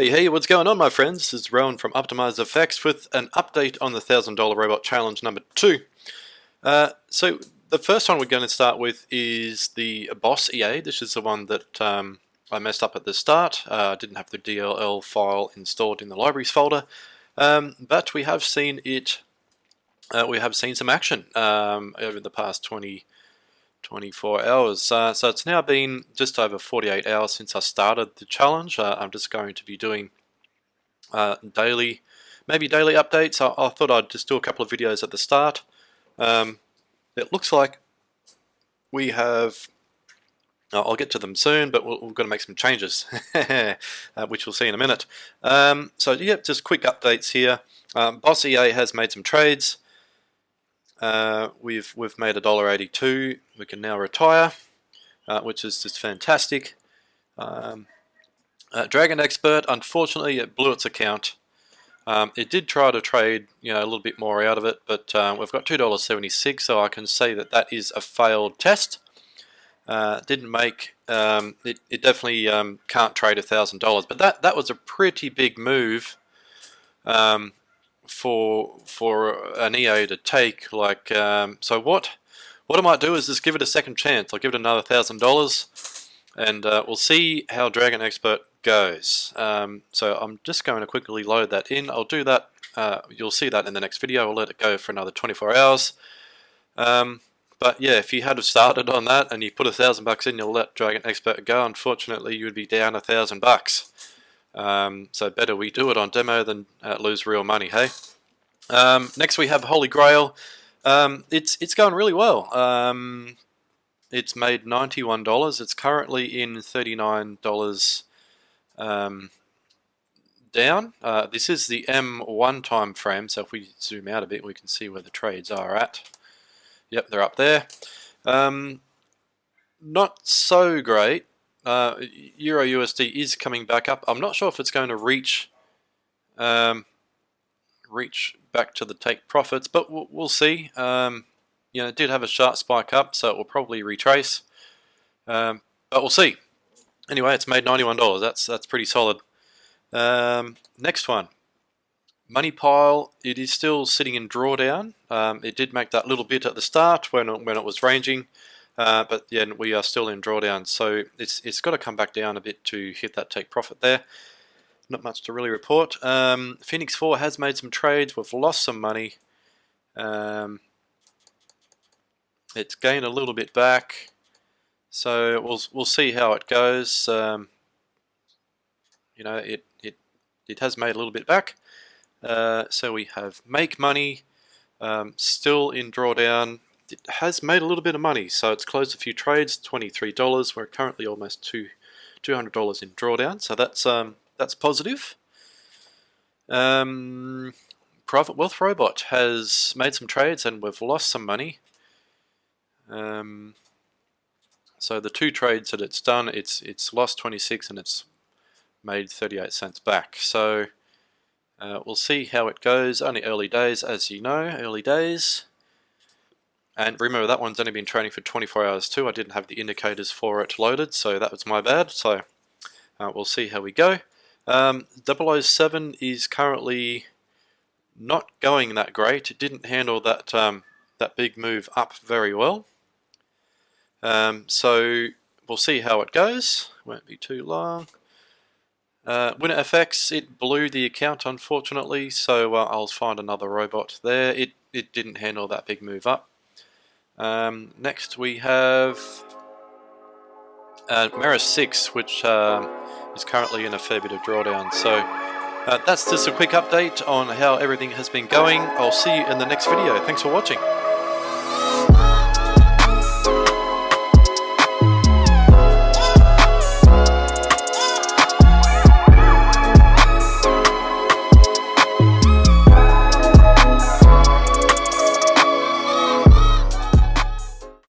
Hey, what's going on, my friends? This is Rowan from WinnerFX with an update on the $1,000 Robot Challenge number 2. So the first one we're going to start with is the Boss EA. This is the one that I messed up at the start. I didn't have the DLL file installed in the libraries folder, but we have seen it. We have seen some action over the past 24 hours. So it's now been just over 48 hours since I started the challenge. I'm just going to be doing daily updates. I thought I'd just do a couple of videos at the start. It looks like we have, I'll get to them soon, but we've got to make some changes, which we'll see in a minute. So yeah, just quick updates here. Boss EA has made some trades. We've made $1.82. We can now retire, which is just fantastic. Dragon Expert, unfortunately, it blew its account. It did try to trade, a little bit more out of it, but we've got $2.76, so I can say that that is a failed test. Didn't make it definitely can't trade $1,000, but that was a pretty big move. For an EA to take, so what I might do is just give it a second chance. I'll give it another $1,000, and we'll see how Dragon Expert goes. So I'm just going to quickly load that in. I'll do that. You'll see that in the next video. I'll let it go for another 24 hours. But yeah, if you had started on that and you put $1,000 in, you'll let Dragon Expert go. Unfortunately, you would be down $1,000. So better we do it on demo than lose real money, hey? Next we have Holy Grail. It's going really well. It's made $91. It's currently in $39 down. This is the M1 time frame, so if we zoom out a bit, we can see where the trades are at. Yep, they're up there. Not so great. EURUSD is coming back up. I'm not sure if it's going to reach back to the take profits, but we'll see. It did have a sharp spike up, so it will probably retrace. But we'll see. Anyway, it's made $91. That's pretty solid. Next one, Money Pile. It is still sitting in drawdown. It did make that little bit at the start when it was ranging. But yeah, we are still in drawdown, so it's got to come back down a bit to hit that take profit there. Not much to really report. Phoenix 4 has made some trades. We've lost some money. It's gained a little bit back, so we'll see how it goes. It has made a little bit back. So we have MakeMoney, still in drawdown. It has made a little bit of money, so it's closed a few trades, $23. We're currently almost $200 in drawdown, so that's positive. Private Wealth Robot has made some trades, and we've lost some money. So the two trades that it's done, it's lost 26 and it's made 38 cents back. So we'll see how it goes. Only early days, as you know, early days. And remember, that one's only been trading for 24 hours too. I didn't have the indicators for it loaded, so that was my bad. So we'll see how we go. 007 is currently not going that great. It didn't handle that that big move up very well. So we'll see how it goes. Won't be too long. WinnerFX, it blew the account, unfortunately, so I'll find another robot there. It didn't handle that big move up. Next we have Meris 6, which is currently in a fair bit of drawdown. So that's just a quick update on how everything has been going. I'll see you in the next video. Thanks for watching.